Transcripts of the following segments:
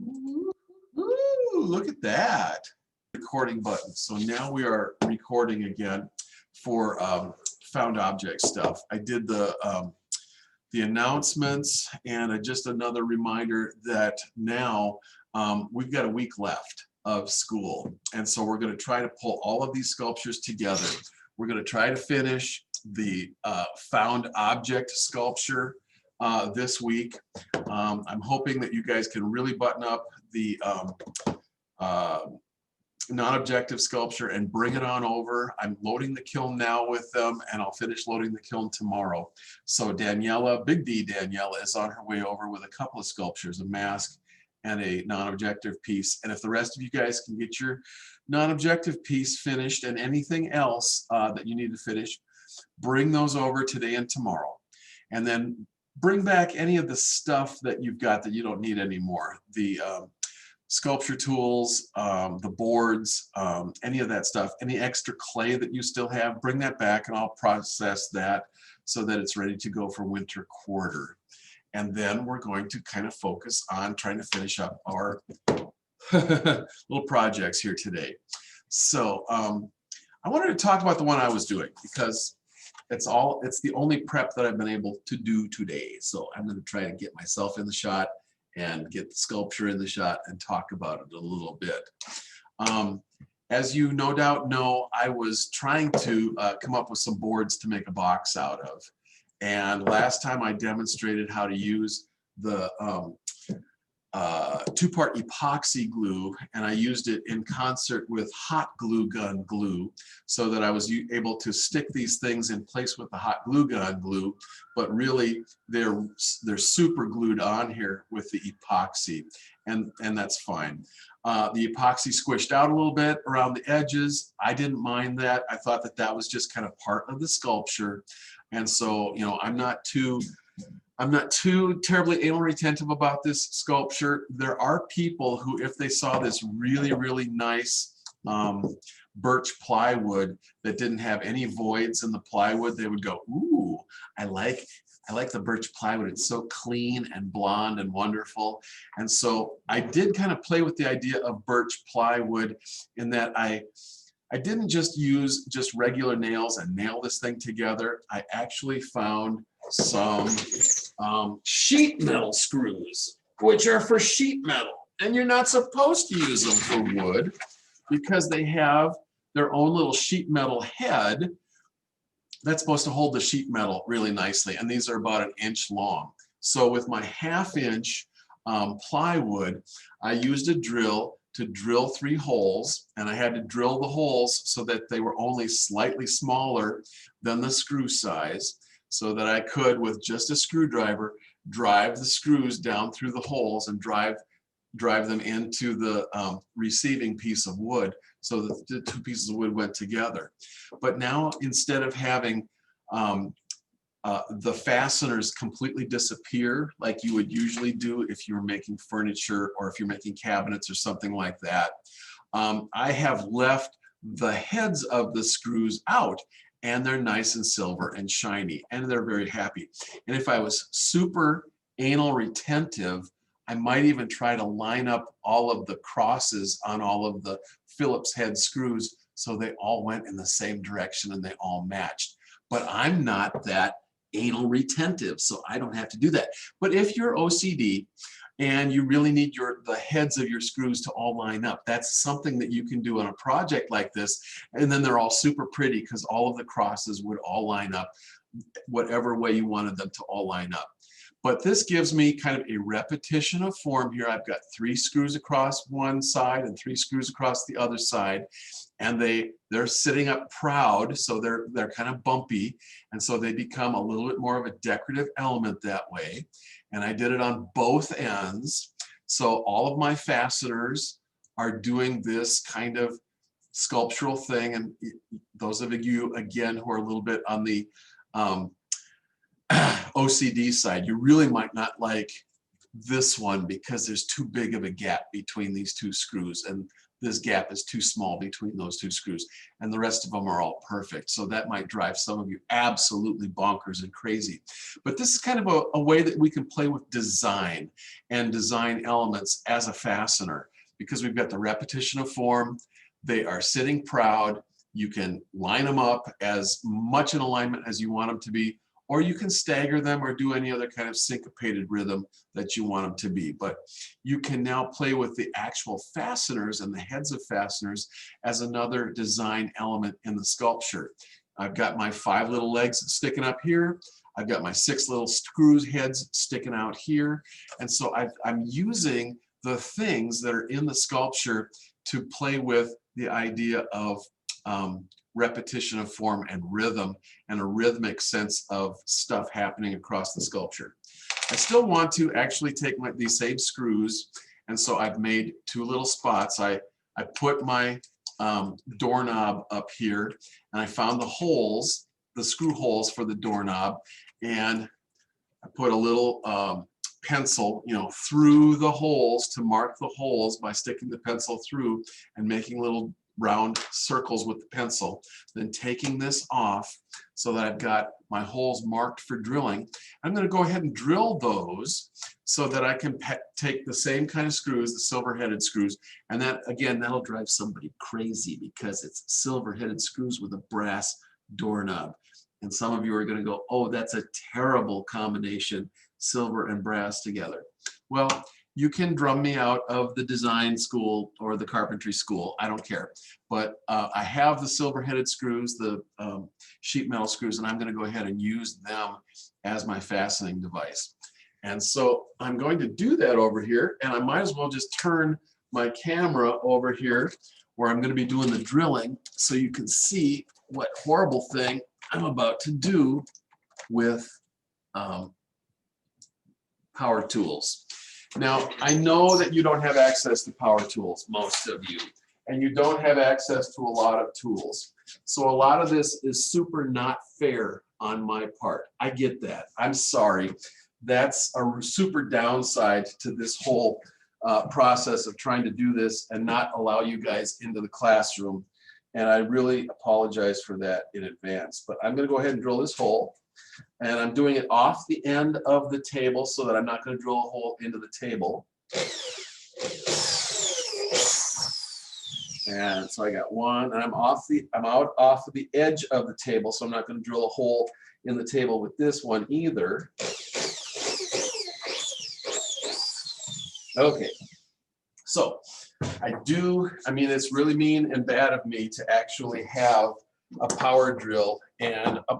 Ooh, look at that. Recording button. So now we are recording again for found object stuff. I did the announcements and just another reminder that now we've got a week left of school. And so we're going to try to pull all of these sculptures together. We're going to try to finish the found object sculpture this week. I'm hoping that you guys can really button up the non-objective sculpture and bring it on over. I'm loading the kiln now with them, and I'll finish loading the kiln tomorrow. So Daniela, Big D Daniela, is on her way over with a couple of sculptures, a mask and a non-objective piece. And if the rest of you guys can get your non-objective piece finished and anything else that you need to finish, bring those over today and tomorrow. And then bring back any of the stuff that you've got that you don't need anymore. The sculpture tools, the boards, any of that stuff, any extra clay that you still have, bring that back and I'll process that so that it's ready to go for winter quarter. And then we're going to kind of focus on trying to finish up our little projects here today. So I wanted to talk about the one I was doing because it's the only prep that I've been able to do today. So I'm going to try to get myself in the shot and get the sculpture in the shot and talk about it a little bit. As you no doubt know, I was trying to come up with some boards to make a box out of. And last time I demonstrated how to use the two-part epoxy glue, and I used it in concert with hot glue gun glue so that I was able to stick these things in place with the hot glue gun glue, but really they're super glued on here with the epoxy, and that's fine. The epoxy squished out a little bit around the edges. I didn't mind that. I thought that that was just kind of part of the sculpture, and so, you know, I'm not too terribly anal retentive about this sculpture. There are people who, if they saw this really, really nice birch plywood that didn't have any voids in the plywood, they would go, ooh, I like the birch plywood. It's so clean and blonde and wonderful. And so I did kind of play with the idea of birch plywood in that I didn't just use just regular nails and nail this thing together. I actually found some sheet metal screws, which are for sheet metal. And you're not supposed to use them for wood because they have their own little sheet metal head that's supposed to hold the sheet metal really nicely. And these are about 1 inch long. So with my 1/2 inch plywood, I used a drill to drill 3 holes, and I had to drill the holes so that they were only slightly smaller than the screw size, so that I could, with just a screwdriver, drive the screws down through the holes and drive them into the receiving piece of wood, so that the 2 pieces of wood went together. But now, instead of having the fasteners completely disappear like you would usually do if you were making furniture or if you're making cabinets or something like that, I have left the heads of the screws out, and they're nice and silver and shiny, and they're very happy. And if I was super anal retentive, I might even try to line up all of the crosses on all of the Phillips head screws so they all went in the same direction and they all matched. But I'm not that anal retentive, so I don't have to do that. But if you're OCD and you really need the heads of your screws to all line up, that's something that you can do on a project like this, and then they're all super pretty because all of the crosses would all line up whatever way you wanted them to all line up. But this gives me kind of a repetition of form here. I've got 3 screws across one side and 3 screws across the other side, and they're sitting up proud, so they're kind of bumpy, and so they become a little bit more of a decorative element that way. And I did it on both ends, so all of my fasteners are doing this kind of sculptural thing. And those of you, again, who are a little bit on the OCD side, you really might not like this one because there's too big of a gap between these 2 screws, and this gap is too small between those two screws, and the rest of them are all perfect. So that might drive some of you absolutely bonkers and crazy. But this is kind of a way that we can play with design and design elements as a fastener, because we've got the repetition of form. They are sitting proud. You can line them up as much in alignment as you want them to be, or you can stagger them or do any other kind of syncopated rhythm that you want them to be. But you can now play with the actual fasteners and the heads of fasteners as another design element in the sculpture. I've got my 5 little legs sticking up here. I've got my 6 little screws heads sticking out here. And so I'm using the things that are in the sculpture to play with the idea of repetition of form and rhythm, and a rhythmic sense of stuff happening across the sculpture. I still want to actually take these same screws, and so I've made 2 little spots. I put my doorknob up here, and I found the holes, the screw holes for the doorknob, and I put a little pencil, through the holes to mark the holes by sticking the pencil through and making little round circles with the pencil, then taking this off so that I've got my holes marked for drilling. I'm going to go ahead and drill those so that I can take the same kind of screws, the silver-headed screws, and that, again, that'll drive somebody crazy because it's silver-headed screws with a brass doorknob. And some of you are going to go, oh, that's a terrible combination, silver and brass together. Well, you can drum me out of the design school or the carpentry school, I don't care. But I have the silver-headed screws, the sheet metal screws, and I'm going to go ahead and use them as my fastening device. And so I'm going to do that over here, and I might as well just turn my camera over here where I'm going to be doing the drilling so you can see what horrible thing I'm about to do with power tools. Now, I know that you don't have access to power tools, most of you, and you don't have access to a lot of tools. So a lot of this is super not fair on my part. I get that. I'm sorry. That's a super downside to this whole process of trying to do this and not allow you guys into the classroom. And I really apologize for that in advance. But I'm going to go ahead and drill this hole. And I'm doing it off the end of the table so that I'm not going to drill a hole into the table. And so I got one, and I'm out off of the edge of the table, so I'm not going to drill a hole in the table with this one either. Okay, so I mean, it's really mean and bad of me to actually have a power drill and a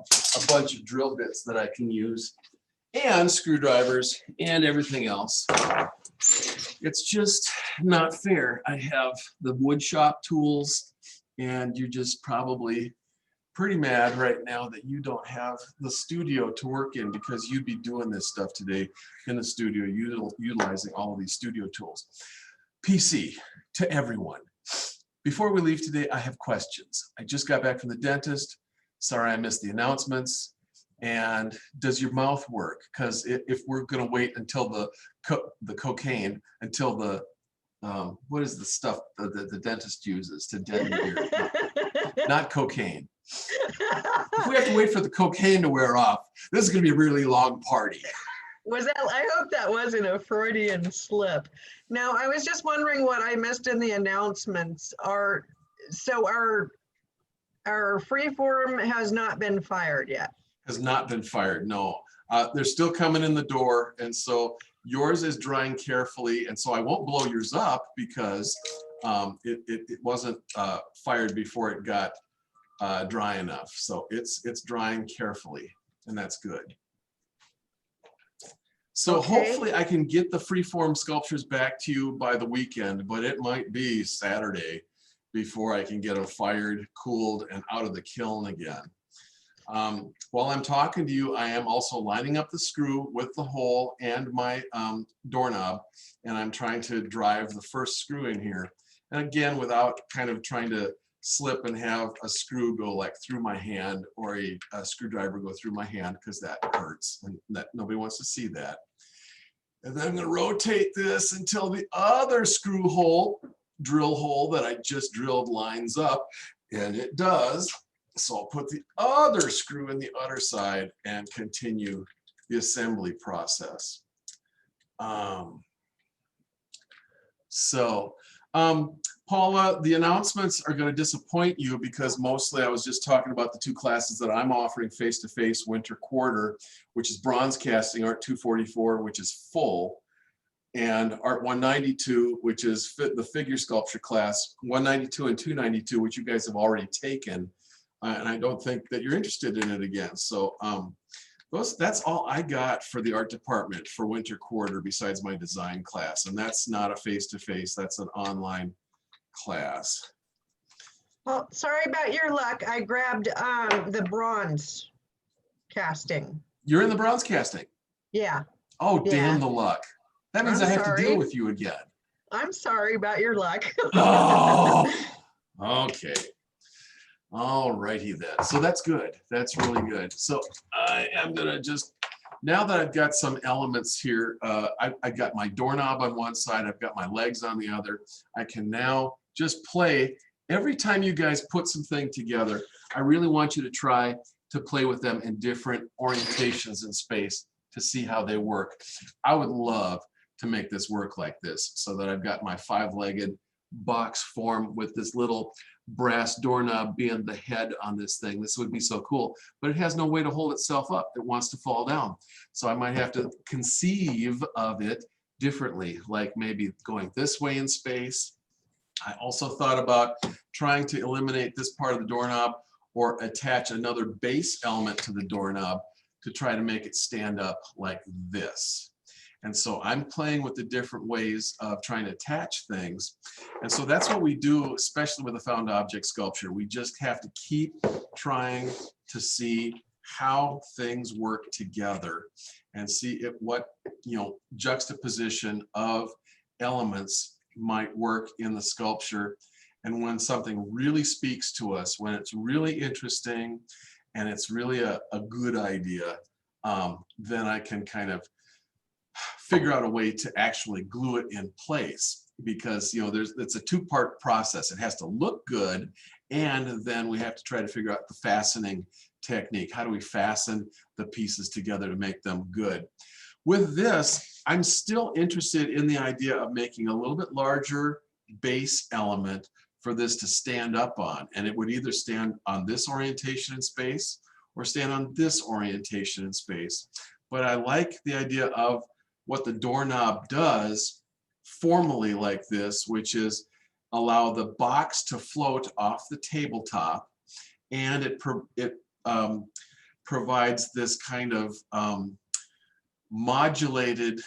bunch of drill bits that I can use, and screwdrivers and everything else. It's just not fair. I have the wood shop tools, and you're just probably pretty mad right now that you don't have the studio to work in, because you'd be doing this stuff today in the studio, utilizing all of these studio tools. PC to everyone. Before we leave today, I have questions. I just got back from the dentist. Sorry I missed the announcements. And does your mouth work? Because if we're going to wait until the cocaine, until the what is the stuff the dentist uses to deaden ear? Not cocaine. If we have to wait for the cocaine to wear off, this is going to be a really long party. Was that? I hope that wasn't a Freudian slip. Now, I was just wondering what I missed in the announcements. Our freeform has not been fired yet. Has not been fired, no. They're still coming in the door, and so yours is drying carefully, and so I won't blow yours up because it wasn't fired before it got dry enough. So it's drying carefully, and that's good. So okay. Hopefully I can get the freeform sculptures back to you by the weekend, but it might be Saturday before I can get them fired, cooled, and out of the kiln again. While I'm talking to you, I am also lining up the screw with the hole and my doorknob, and I'm trying to drive the first screw in here. And again, without kind of trying to slip and have a screw go like through my hand, or a screwdriver go through my hand, because that hurts, and that nobody wants to see that. And then I'm going to rotate this until the other screw hole drill hole that I just drilled lines up, and it does. So I'll put the other screw in the other side and continue the assembly process. Paula, the announcements are going to disappoint you because mostly I was just talking about the two classes that I'm offering face-to-face winter quarter, which is bronze casting, Art 244, which is full, and Art 192, which is the figure sculpture class, 192 and 292, which you guys have already taken. And I don't think that you're interested in it again. So that's all I got for the art department for winter quarter besides my design class. And that's not a face-to-face, that's an online class. Well, sorry about your luck. I grabbed the bronze casting. You're in the bronze casting? Yeah. Oh, Yeah. damn the luck. That means I'm I have to sorry. deal with you again. I'm sorry about your luck. Oh, okay. All righty then. So that's good. That's really good. So I am gonna just, now that I've got some elements here, I've got my doorknob on one side, I've got my legs on the other. I can now just play. Every time you guys put something together, I really want you to try to play with them in different orientations in space to see how they work. I would love to make this work like this so that I've got my five-legged box form with this little brass doorknob being the head on this thing. This would be so cool, but it has no way to hold itself up. It wants to fall down. So I might have to conceive of it differently, like maybe going this way in space. I also thought about trying to eliminate this part of the doorknob or attach another base element to the doorknob to try to make it stand up like this. And so I'm playing with the different ways of trying to attach things. And so that's what we do, especially with a found object sculpture. We just have to keep trying to see how things work together and see what, juxtaposition of elements might work in the sculpture. And when something really speaks to us, when it's really interesting and it's really a good idea, then I can kind of figure out a way to actually glue it in place, because it's a two-part process. It has to look good, and then we have to try to figure out the fastening technique. How do we fasten the pieces together to make them good? With this, I'm still interested in the idea of making a little bit larger base element for this to stand up on, and it would either stand on this orientation in space or stand on this orientation in space. But I like the idea of what the doorknob does formally like this, which is allow the box to float off the tabletop, and it provides this kind of modulated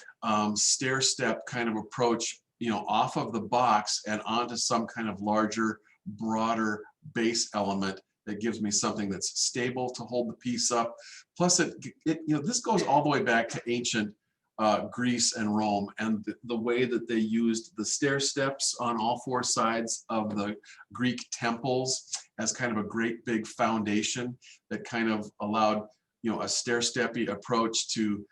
stair step kind of approach, off of the box and onto some kind of larger, broader base element that gives me something that's stable to hold the piece up. Plus, this goes all the way back to ancient Greece and Rome, and the way that they used the stair steps on all four sides of the Greek temples as kind of a great big foundation that kind of allowed a stair-steppy approach to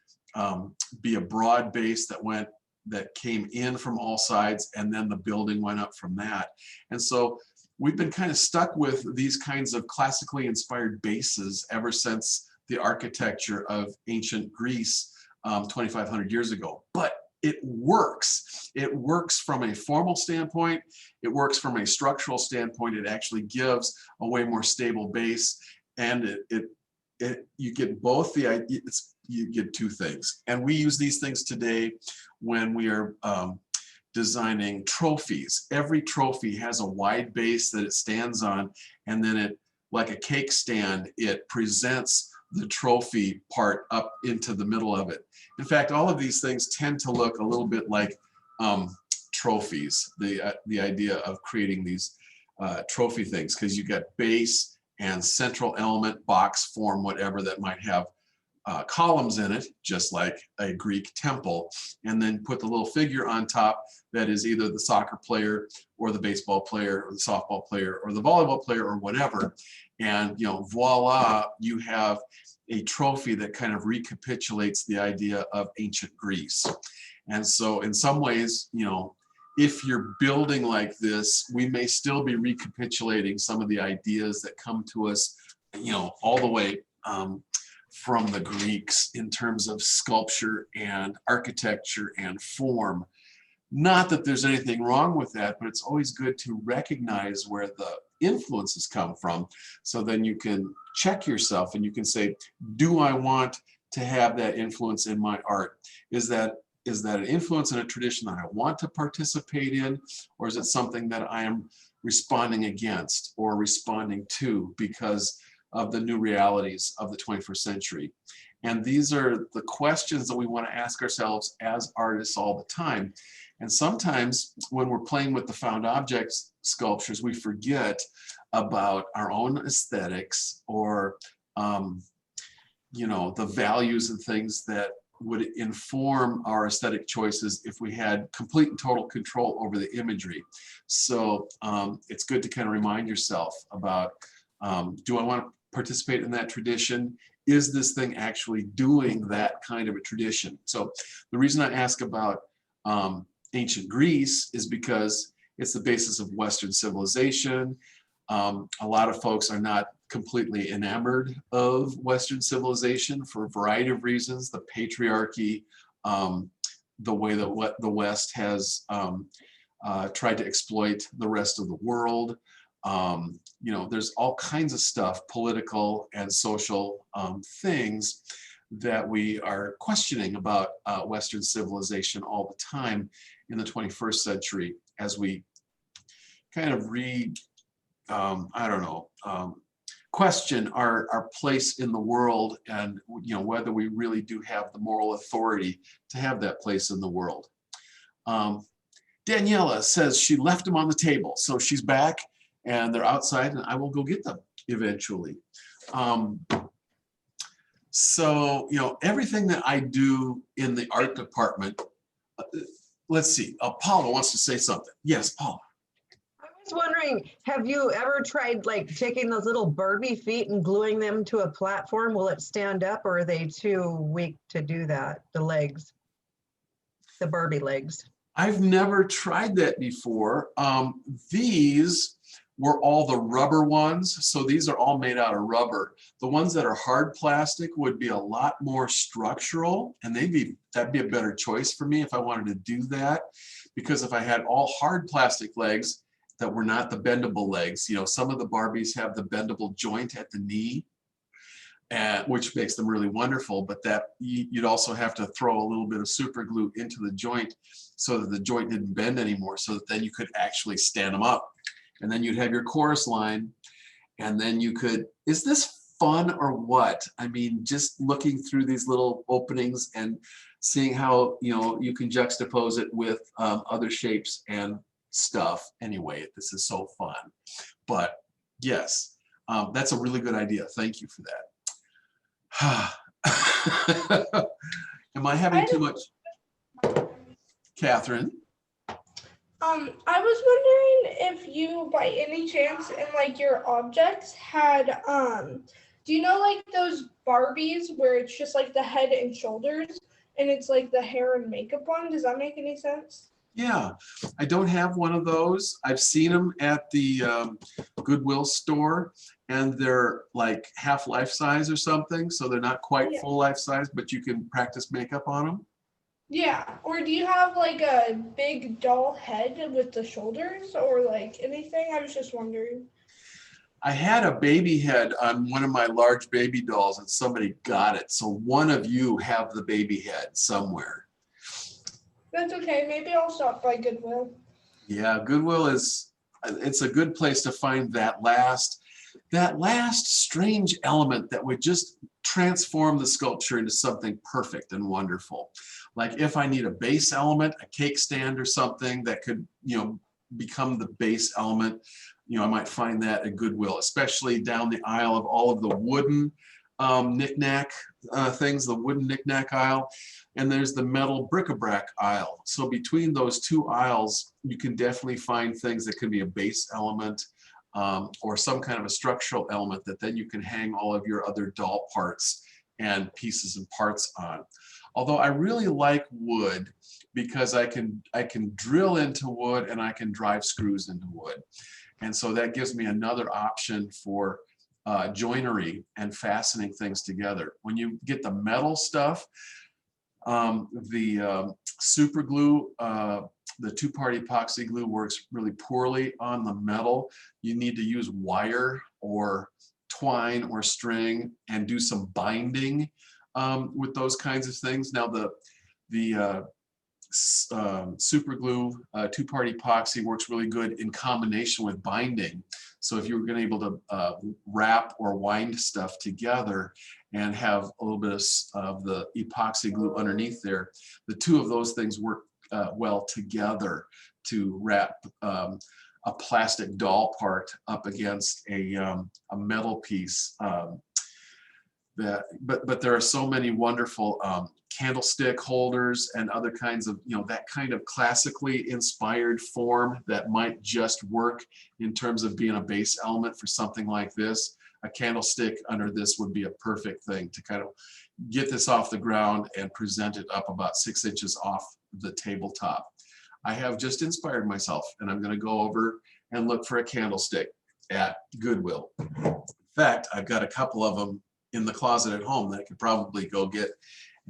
be a broad base that came in from all sides, and then the building went up from that. And so we've been kind of stuck with these kinds of classically inspired bases ever since the architecture of ancient Greece 2,500 years ago. But it works. It works from a formal standpoint. It works from a structural standpoint. It actually gives a way more stable base, and you get both the idea. You get two things, and we use these things today when we are designing trophies. Every trophy has a wide base that it stands on, and then it, like a cake stand, it presents the trophy part up into the middle of it. In fact, all of these things tend to look a little bit like trophies, the idea of creating these trophy things, because you got base and central element, box form, whatever, that might have columns in it, just like a Greek temple, and then put the little figure on top that is either the soccer player or the baseball player or the softball player or the volleyball player or whatever. And voila, you have a trophy that kind of recapitulates the idea of ancient Greece. And so in some ways, if you're building like this, we may still be recapitulating some of the ideas that come to us, you know, all the way from the Greeks in terms of sculpture and architecture and form. Not that there's anything wrong with that, but it's always good to recognize where the influences come from. So then you can check yourself and you can say, do I want to have that influence in my art? Is that an influence in a tradition that I want to participate in, or is it something that I am responding against or responding to because of the new realities of the 21st century? And these are the questions that we want to ask ourselves as artists all the time. And sometimes when we're playing with the found objects sculptures, we forget about our own aesthetics or, you know, the values and things that would inform our aesthetic choices if we had complete and total control over the imagery. So it's good to kind of remind yourself about, do I want to participate in that tradition? Is this thing actually doing that kind of a tradition? So the reason I ask about ancient Greece is because it's the basis of Western civilization. A lot of folks are not completely enamored of Western civilization for a variety of reasons. The patriarchy, the way that the West has tried to exploit the rest of the world. You know, there's all kinds of stuff, political and social things that we are questioning about Western civilization all the time in the 21st century as we kind of question our place in the world, and you know, whether we really do have the moral authority to have that place in the world. Daniela says she left them on the table, so she's back and they're outside and I will go get them eventually. So, you know, everything that I do in the art department, let's see, Paula wants to say something. Yes, Paula. I was wondering, have you ever tried like taking those little Barbie feet and gluing them to a platform? Will it stand up, or are they too weak to do that? The legs, the Barbie legs. I've never tried that before. These were all the rubber ones. So these are all made out of rubber. The ones that are hard plastic would be a lot more structural, and that'd be a better choice for me if I wanted to do that. Because if I had all hard plastic legs that were not the bendable legs, you know, some of the Barbies have the bendable joint at the knee, which makes them really wonderful, but that you'd also have to throw a little bit of super glue into the joint so that the joint didn't bend anymore, so that then you could actually stand them up. And then you'd have your chorus line, and then you could, is this fun or what? I mean, just looking through these little openings and seeing how, you know, you can juxtapose it with other shapes and stuff. Anyway, this is so fun. But yes, that's a really good idea. Thank you for that. Am I having too much? Catherine? I was wondering if you, by any chance, in like your objects had, do you know like those Barbies where it's just like the head and shoulders and it's like the hair and makeup one? Does that make any sense? Yeah, I don't have one of those. I've seen them at the Goodwill store, and they're like half life size or something. So they're not quite full life size, but you can practice makeup on them. Yeah, or do you have like a big doll head with the shoulders or like anything? I was just wondering. I had a baby head on one of my large baby dolls and somebody got it. So one of you have the baby head somewhere. That's okay. Maybe I'll stop by Goodwill. Yeah, Goodwill it's a good place to find that last strange element that would just transform the sculpture into something perfect and wonderful. Like if I need a base element, a cake stand or something that could, you know, become the base element, you know, I might find that at Goodwill, especially down the aisle of all of the wooden knick-knack things, the wooden knick-knack aisle, and there's the metal bric-a-brac aisle. So between those two aisles, you can definitely find things that could be a base element or some kind of a structural element that then you can hang all of your other doll parts and pieces and parts on. Although I really like wood because I can drill into wood and I can drive screws into wood. And so that gives me another option for joinery and fastening things together. When you get the metal stuff, the super glue, the two-part epoxy glue works really poorly on the metal. You need to use wire or twine or string and do some binding with those kinds of things. Now the super glue two-part epoxy works really good in combination with binding. So if you're going to be able to wrap or wind stuff together and have a little bit of the epoxy glue underneath there, the two of those things work well together to wrap a plastic doll part up against a metal piece. But there are so many wonderful candlestick holders and other kinds of, that kind of classically inspired form that might just work in terms of being a base element for something like this. A candlestick under this would be a perfect thing to kind of get this off the ground and present it up about 6 inches off the tabletop. I have just inspired myself, and I'm going to go over and look for a candlestick at Goodwill. In fact, I've got a couple of them in the closet at home that I could probably go get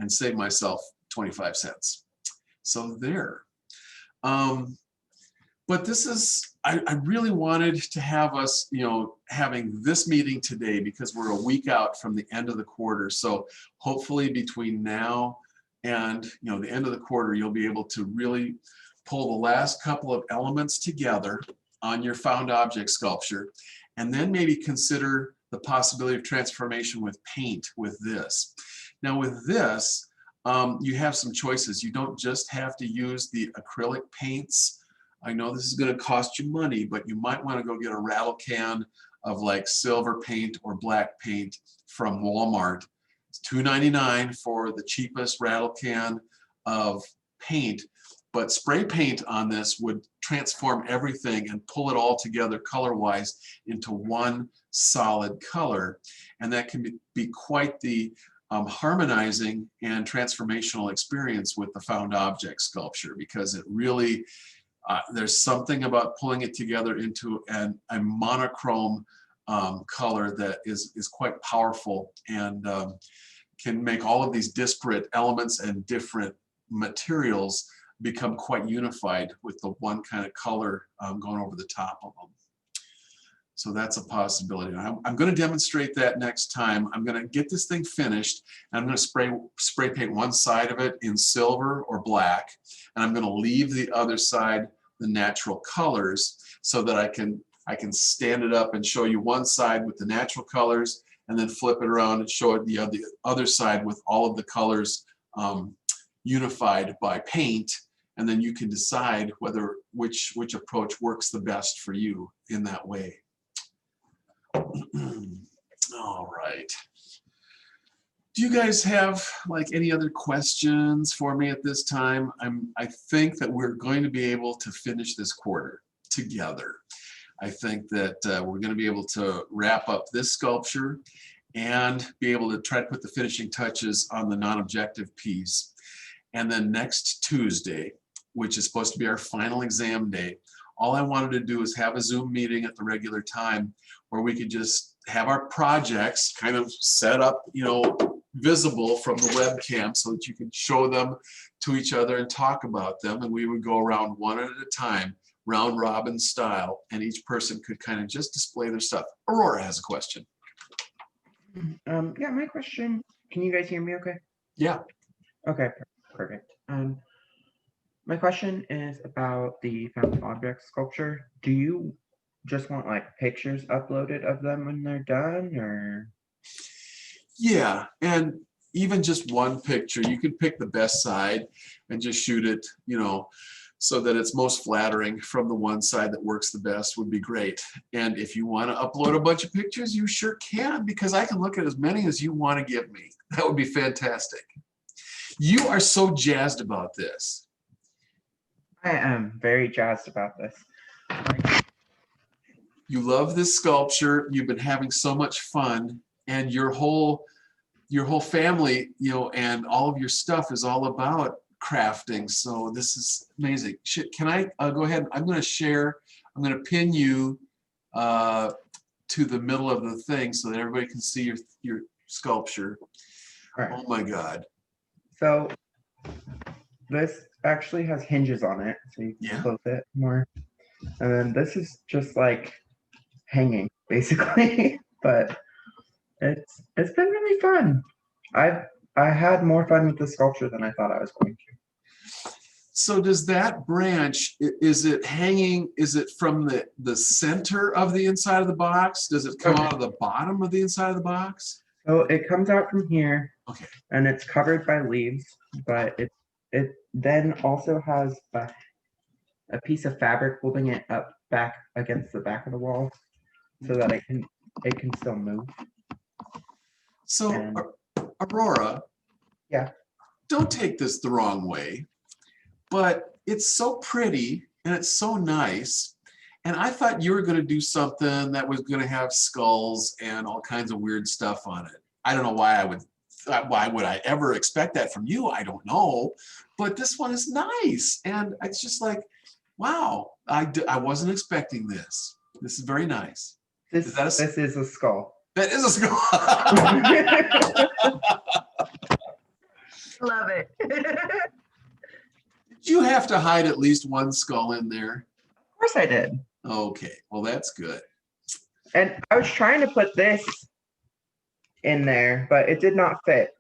and save myself 25 cents. So there. But this is, I really wanted to have us, having this meeting today because we're a week out from the end of the quarter. So hopefully between now and, the end of the quarter, you'll be able to really pull the last couple of elements together on your found object sculpture, and then maybe consider the possibility of transformation with paint with this. Now with this, you have some choices. You don't just have to use the acrylic paints. I know this is going to cost you money, but you might want to go get a rattle can of like silver paint or black paint from Walmart. It's $2.99 for the cheapest rattle can of paint. But spray paint on this would transform everything and pull it all together color-wise into one solid color. And that can be quite the harmonizing and transformational experience with the found object sculpture, because it really, there's something about pulling it together into a monochrome color that is quite powerful and can make all of these disparate elements and different materials become quite unified with the one kind of color going over the top of them. So that's a possibility. I'm going to demonstrate that next time. I'm going to get this thing finished, and I'm going to spray paint one side of it in silver or black, and I'm going to leave the other side the natural colors so that I can stand it up and show you one side with the natural colors, and then flip it around and show it the other side with all of the colors unified by paint. And then you can decide which approach works the best for you in that way. All right. Do you guys have like any other questions for me at this time? I think that we're going to be able to finish this quarter together. I think that we're going to be able to wrap up this sculpture and be able to try to put the finishing touches on the non-objective piece. And then next Tuesday, which is supposed to be our final exam day, all I wanted to do is have a Zoom meeting at the regular time where we could just have our projects kind of set up, visible from the webcam so that you can show them to each other and talk about them. And we would go around one at a time, round robin style, and each person could kind of just display their stuff. Aurora has a question. Yeah, my question, can you guys hear me okay? Yeah. Okay, perfect. My question is about the found object sculpture. Do you just want like pictures uploaded of them when they're done, or? Yeah, and even just one picture, you can pick the best side and just shoot it, so that it's most flattering from the one side that works the best would be great. And if you want to upload a bunch of pictures, you sure can, because I can look at as many as you want to give me. That would be fantastic. You are so jazzed about this. I am very jazzed about this. You love this sculpture. You've been having so much fun, and your whole your whole family, and all of your stuff is all about crafting. So this is amazing. Can I go ahead? I'm going to share. I'm going to pin you to the middle of the thing so that everybody can see your sculpture. All right. Oh my God. So this actually has hinges on it, so you can Yeah. close it more. And then this is just like hanging, basically. But it's been really fun. I had more fun with the sculpture than I thought I was going to. So does that branch, is it hanging, is it from the center of the inside of the box? Does it come out of the bottom of the inside of the box? So it comes out from here, Okay. and it's covered by leaves, but it then also has a piece of fabric holding it up back against the back of the wall so that it can still move. So And- Aurora, Yeah. don't take this the wrong way, but it's so pretty and it's so nice. And I thought you were going to do something that was going to have skulls and all kinds of weird stuff on it. I don't know why would I ever expect that from you? I don't know. But this one is nice. And it's just like, wow, I wasn't expecting this. This is very nice. This is a skull. That is a skull. Love it. Did you have to hide at least one skull in there? Of course I did. Okay, well, that's good. And I was trying to put this in there, but it did not fit.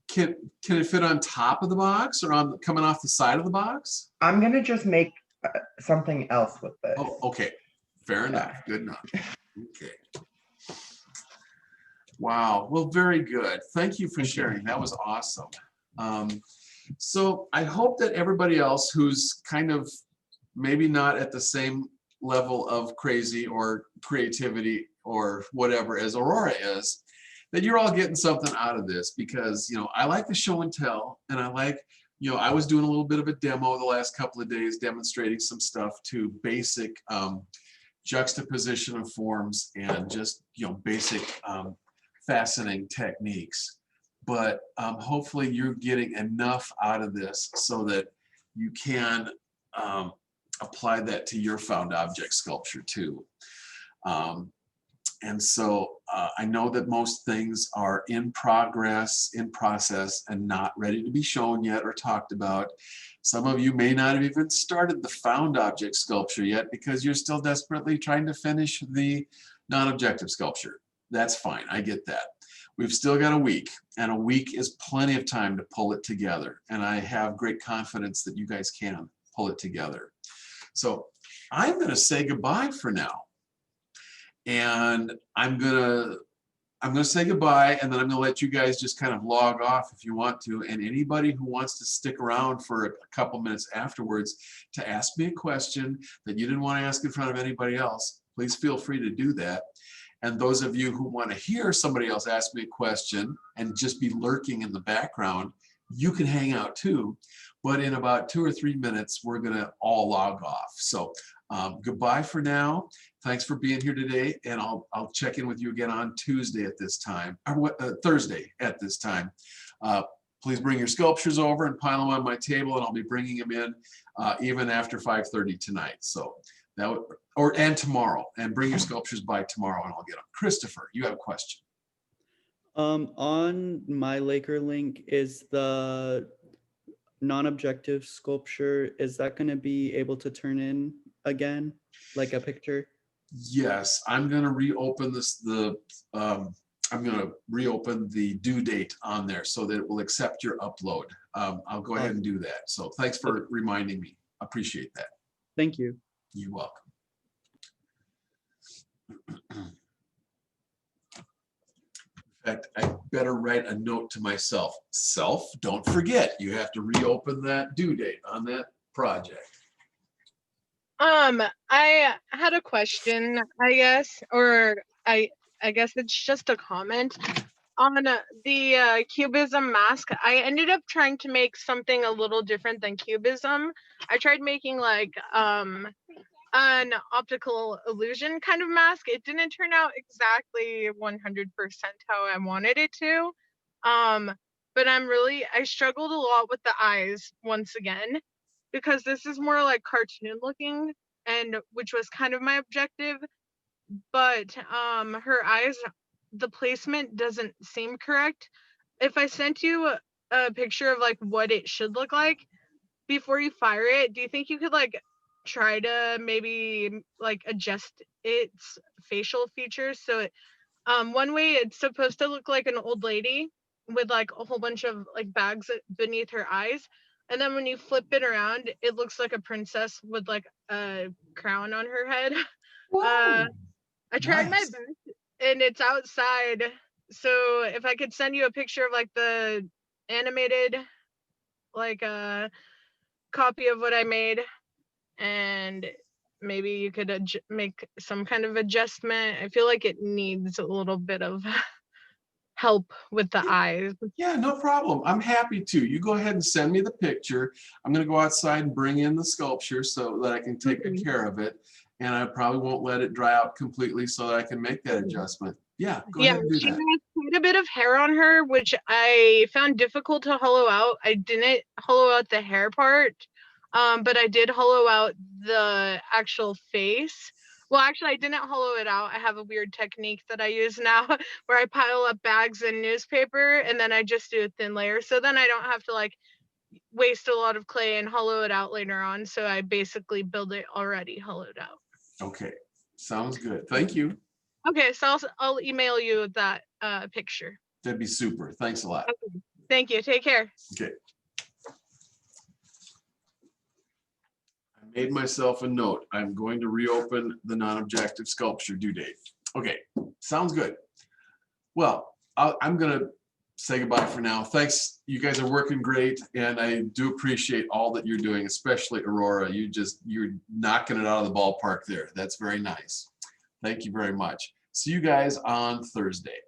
Can it fit on top of the box or coming off the side of the box? I'm gonna just make something else with this. Oh, okay. Fair enough. Good enough. Okay. Wow. Well, very good. Thank you for sharing. That was awesome. So I hope that everybody else who's kind of maybe not at the same level of crazy or creativity or whatever as Aurora is, that you're all getting something out of this, because I like the show and tell, and I like, I was doing a little bit of a demo the last couple of days, demonstrating some stuff to basic juxtaposition of forms and just basic fastening techniques. But hopefully you're getting enough out of this so that you can apply that to your found object sculpture too. And so I know that most things are in progress, in process, and not ready to be shown yet or talked about. Some of you may not have even started the found object sculpture yet because you're still desperately trying to finish the non-objective sculpture. That's fine, I get that. We've still got a week, and a week is plenty of time to pull it together. And I have great confidence that you guys can pull it together. So I'm gonna say goodbye for now. And I'm gonna say goodbye, and then I'm gonna let you guys just kind of log off if you want to. And anybody who wants to stick around for a couple minutes afterwards to ask me a question that you didn't want to ask in front of anybody else, please feel free to do that. And those of you who want to hear somebody else ask me a question and just be lurking in the background, you can hang out too. But in about 2 or 3 minutes, we're gonna all log off. So goodbye for now. Thanks for being here today, and I'll check in with you again on Tuesday at this time, or Thursday at this time. Please bring your sculptures over and pile them on my table, and I'll be bringing them in even after 5:30 tonight. So that would, and tomorrow, and bring your sculptures by tomorrow, and I'll get them. Christopher, you have a question. On my Laker link, is the non-objective sculpture, is that going to be able to turn in again, like a picture? Yes, I'm going to reopen I'm going to reopen the due date on there so that it will accept your upload. I'll go ahead and do that. So thanks for reminding me. Appreciate that. Thank you. You're welcome. In fact, I better write a note to myself. Don't forget, you have to reopen that due date on that project. I had a question, I guess, or I guess it's just a comment on the cubism mask. I ended up trying to make something a little different than cubism. I tried making like an optical illusion kind of mask. It didn't turn out exactly 100% how I wanted it to. But I struggled a lot with the eyes once again, because this is more like cartoon looking, and which was kind of my objective. But her eyes, the placement doesn't seem correct. If I sent you a picture of like what it should look like before you fire it, do you think you could like try to maybe like adjust its facial features so it, one way it's supposed to look like an old lady with like a whole bunch of like bags beneath her eyes, and then when you flip it around it looks like a princess with like a crown on her head. uh I tried my Nice. best, and it's outside, so if I could send you a picture of like the animated like copy of what I made, and maybe you could make some kind of adjustment. I feel like it needs a little bit of help with the eyes. Yeah, no problem. I'm happy to. You go ahead and send me the picture. I'm going to go outside and bring in the sculpture so that I can take Mhm. care of it. And I probably won't let it dry out completely so that I can make that adjustment. Yeah, go Yeah, ahead and do she that. has quite a bit of hair on her, which I found difficult to hollow out. I didn't hollow out the hair part, but I did hollow out the actual face. Well, actually, I didn't hollow it out. I have a weird technique that I use now where I pile up bags and newspaper, and then I just do a thin layer. So then I don't have to like waste a lot of clay and hollow it out later on. So I basically build it already hollowed out. Okay, sounds good. Thank you. Okay, so I'll email you that picture. That'd be super. Thanks a lot. Okay. Thank you. Take care. Okay. I made myself a note. I'm going to reopen the non-objective sculpture due date. Okay, sounds good. Well, I'm gonna say goodbye for now. Thanks, you guys are working great, and I do appreciate all that you're doing, especially Aurora. You're knocking it out of the ballpark there. That's very nice. Thank you very much. See you guys on Thursday.